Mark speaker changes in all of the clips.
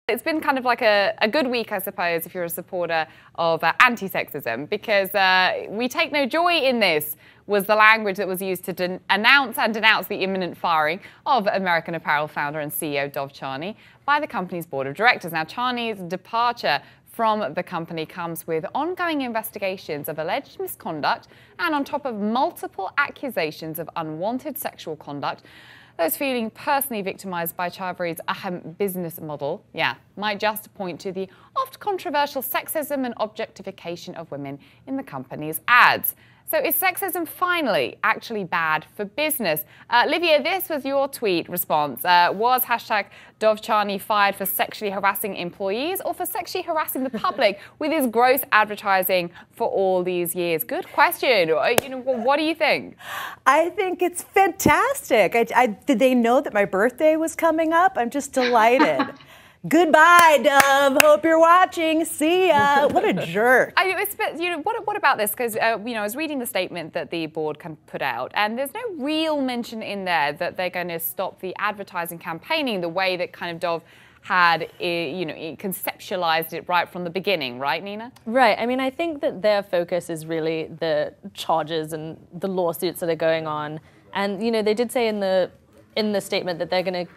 Speaker 1: It's been kind of like a good week, I suppose, if you're a supporter of anti-sexism, because we take no joy in this, was the language that was used to announce and denounce the imminent firing of American Apparel founder and CEO Dov Charney by the company's board of directors. Now, Charney's departure from the company comes with ongoing investigations of alleged misconduct and on top of multiple accusations of unwanted sexual conduct. Those feeling personally victimised by Chowdhury's business model, might just point to the oft-controversial sexism and objectification of women in the company's ads. So is sexism finally actually bad for business? Livia, this was your tweet response. Was #Dov Charney fired for sexually harassing employees or for sexually harassing the public with his gross advertising for all these years? Good question. What do you think?
Speaker 2: I think it's fantastic. Did they know that my birthday was coming up? I'm just delighted. Goodbye, Dove. Hope you're watching. See ya. What a jerk.
Speaker 1: What about this? Because I was reading the statement that the board can put out, and there's no real mention in there that they're going to stop the advertising campaigning the way that kind of Dove had, conceptualized it right from the beginning, right, Nina?
Speaker 3: Right. I mean, I think that their focus is really the charges and the lawsuits that are going on, and they did say in the statement that they're going to,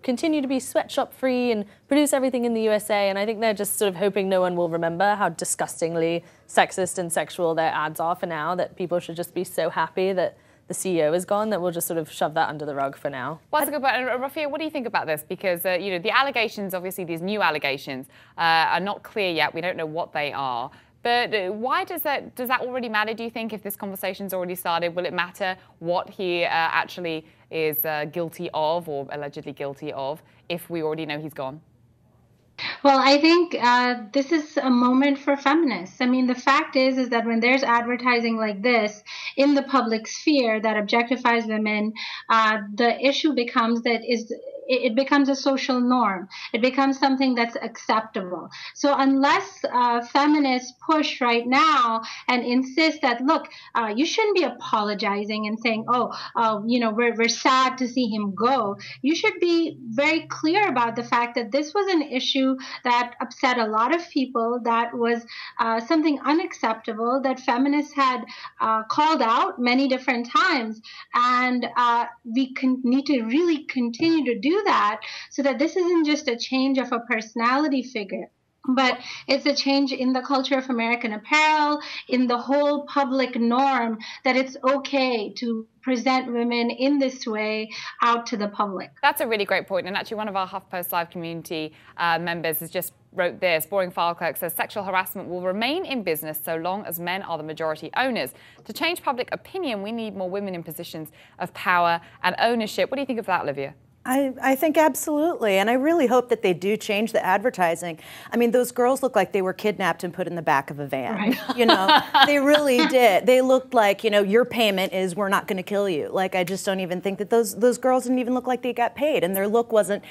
Speaker 3: continue to be sweatshop free and produce everything in the USA. And I think they're just sort of hoping no one will remember how disgustingly sexist and sexual their ads are for now, that people should just be so happy that the CEO is gone that we'll just sort of shove that under the rug for now.
Speaker 1: Well, that's a good point. And Rafia, what do you think about this? Because, the allegations, obviously these new allegations, are not clear yet. We don't know what they are. But why does that already matter, do you think, if this conversation's already started? Will it matter what he actually is guilty of or allegedly guilty of if we already know he's gone?
Speaker 4: Well, I think this is a moment for feminists. I mean, the fact is that when there's advertising like this in the public sphere that objectifies women, the issue becomes it becomes a social norm. It becomes something that's acceptable. So unless feminists push right now and insist that, look, you shouldn't be apologizing and saying, we're sad to see him go. You should be very clear about the fact that this was an issue that upset a lot of people, that was something unacceptable, that feminists had called out many different times. And we need to really continue to do that so that this isn't just a change of a personality figure, but it's a change in the culture of American Apparel, in the whole public norm, that it's okay to present women in this way out to the public.
Speaker 1: That's a really great point. And actually, one of our HuffPost Live community members has just wrote this. Boring File Clerk says sexual harassment will remain in business so long as men are the majority owners. To change public opinion, we need more women in positions of power and ownership. What do you think of that, Olivia?
Speaker 2: I think absolutely, and I really hope that they do change the advertising. I mean, those girls look like they were kidnapped and put in the back of a van. Right. They really did. They looked like, your payment is we're not going to kill you. Like, I just don't even think that those girls didn't even look like they got paid, and their look wasn't,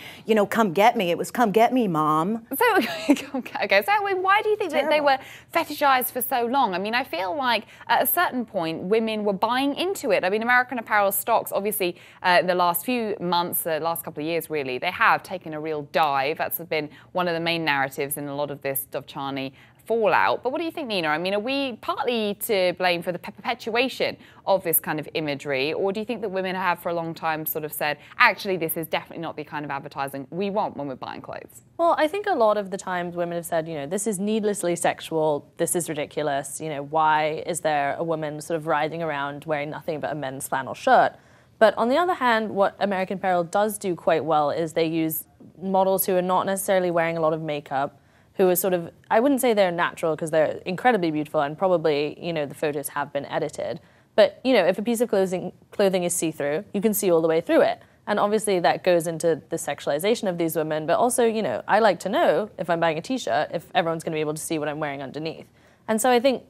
Speaker 2: come get me. It was come get me, mom.
Speaker 1: So, why do you think that they were fetishized for so long? I mean, I feel like at a certain point, women were buying into it. I mean, American Apparel stocks, obviously, in the last few months, last couple of years, really, they have taken a real dive. That's been one of the main narratives in a lot of this Dov Charney fallout. But what do you think, Nina? I mean, are we partly to blame for the perpetuation of this kind of imagery, or do you think that women have for a long time sort of said, actually, this is definitely not the kind of advertising we want when we're buying clothes?
Speaker 3: Well, I think a lot of the times women have said, this is needlessly sexual, this is ridiculous, why is there a woman sort of riding around wearing nothing but a men's flannel shirt? But on the other hand, what American Apparel does do quite well is they use models who are not necessarily wearing a lot of makeup, who are sort of, I wouldn't say they're natural because they're incredibly beautiful and probably, the photos have been edited. But, if a piece of clothing is see-through, you can see all the way through it. And obviously that goes into the sexualization of these women. But also, I like to know if I'm buying a t-shirt, if everyone's going to be able to see what I'm wearing underneath. And so I think,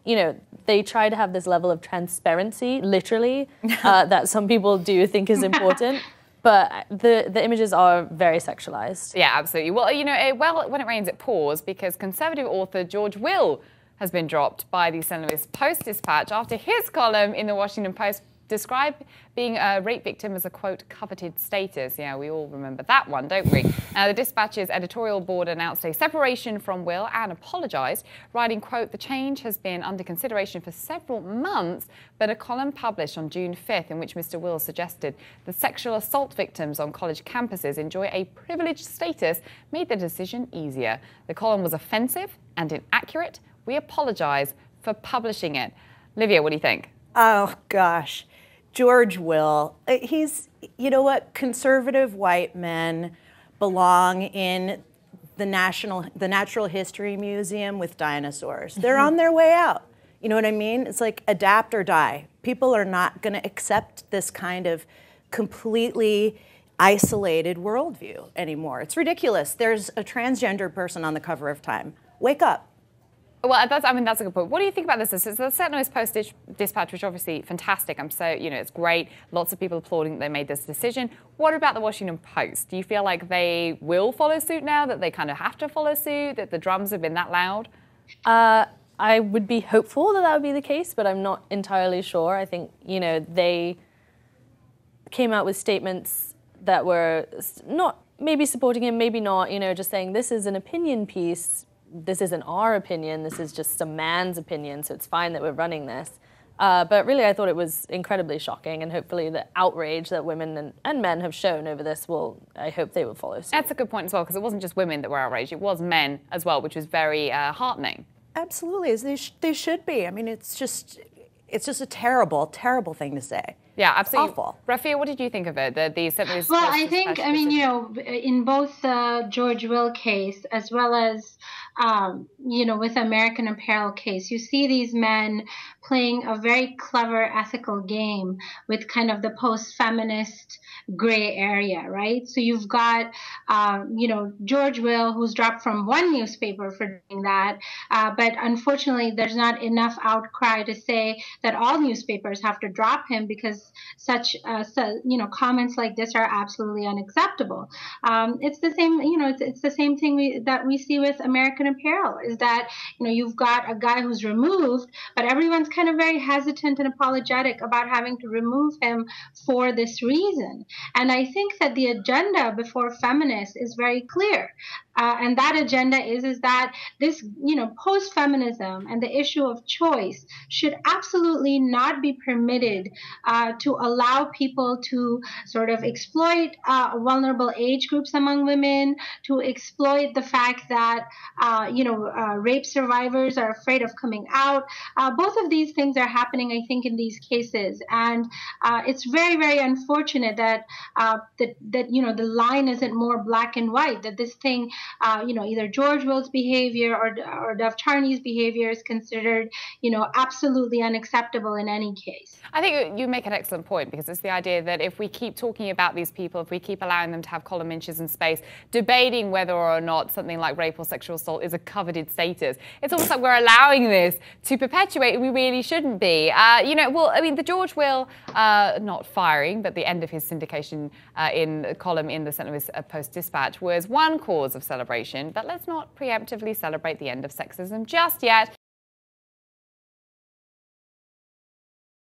Speaker 3: they try to have this level of transparency, literally, that some people do think is important. But the images are very sexualized.
Speaker 1: Yeah, absolutely. Well, when it rains, it pours, because conservative author George Will has been dropped by the St. Louis Post-Dispatch after his column in the Washington Post describe being a rape victim as a, quote, coveted status. Yeah, we all remember that one, don't we? The Dispatch's editorial board announced a separation from Will and apologised, writing, quote, the change has been under consideration for several months, but a column published on June 5th in which Mr. Will suggested that sexual assault victims on college campuses enjoy a privileged status made the decision easier. The column was offensive and inaccurate. We apologise for publishing it. Livia, what do you think?
Speaker 2: Oh, gosh. George Will, he's, you know what, conservative white men belong in the Natural History Museum with dinosaurs. They're on their way out. You know what I mean? It's like adapt or die. People are not going to accept this kind of completely isolated worldview anymore. It's ridiculous. There's a transgender person on the cover of Time. Wake up.
Speaker 1: Well, that's a good point. What do you think about this? It's the St. Louis Post-Dispatch, which is obviously fantastic. I'm so, it's great. Lots of people applauding that they made this decision. What about the Washington Post? Do you feel like they will follow suit now, that they kind of have to follow suit, that the drums have been that loud?
Speaker 3: I would be hopeful that would be the case, but I'm not entirely sure. I think, they came out with statements that were not maybe supporting him, maybe not, just saying this is an opinion piece. This isn't our opinion, this is just some man's opinion, so it's fine that we're running this. But really, I thought it was incredibly shocking, and hopefully the outrage that women and men have shown over this I hope they will follow suit.
Speaker 1: That's a good point as well, because it wasn't just women that were outraged, it was men as well, which was very heartening.
Speaker 2: Absolutely, they should be. I mean, it's just a terrible, terrible thing to say.
Speaker 1: Yeah, absolutely.
Speaker 2: Awful.
Speaker 1: Rafia, what did you think of it?
Speaker 4: Well, I think, in both the George Will case as well as, with American Apparel case, you see these men playing a very clever ethical game with kind of the post-feminist gray area, right? So you've got, George Will, who's dropped from one newspaper for doing that, but unfortunately there's not enough outcry to say that all newspapers have to drop him, because such comments like this are absolutely unacceptable. It's the same, it's the same thing that we see with American Apparel, is that, you've got a guy who's removed, but everyone's kind of very hesitant and apologetic about having to remove him for this reason. And I think that the agenda before feminists is very clear. And that agenda is that this, post-feminism and the issue of choice should absolutely not be permitted to allow people to sort of exploit vulnerable age groups among women, to exploit the fact that, rape survivors are afraid of coming out. Both of these things are happening, I think, in these cases. And it's very, very unfortunate that, the line isn't more black and white, that this thing, either George Will's behavior or Dov Charney's behavior is considered, absolutely unacceptable in any case.
Speaker 1: I think you make an excellent point, because it's the idea that if we keep talking about these people, if we keep allowing them to have column inches in space, debating whether or not something like rape or sexual assault is a coveted status, it's almost like we're allowing this to perpetuate, and we really shouldn't be. The George Will, not firing, but the end of his syndication in a column in the St. Louis Post-Dispatch was one cause of celebration, but let's not preemptively celebrate the end of sexism just yet.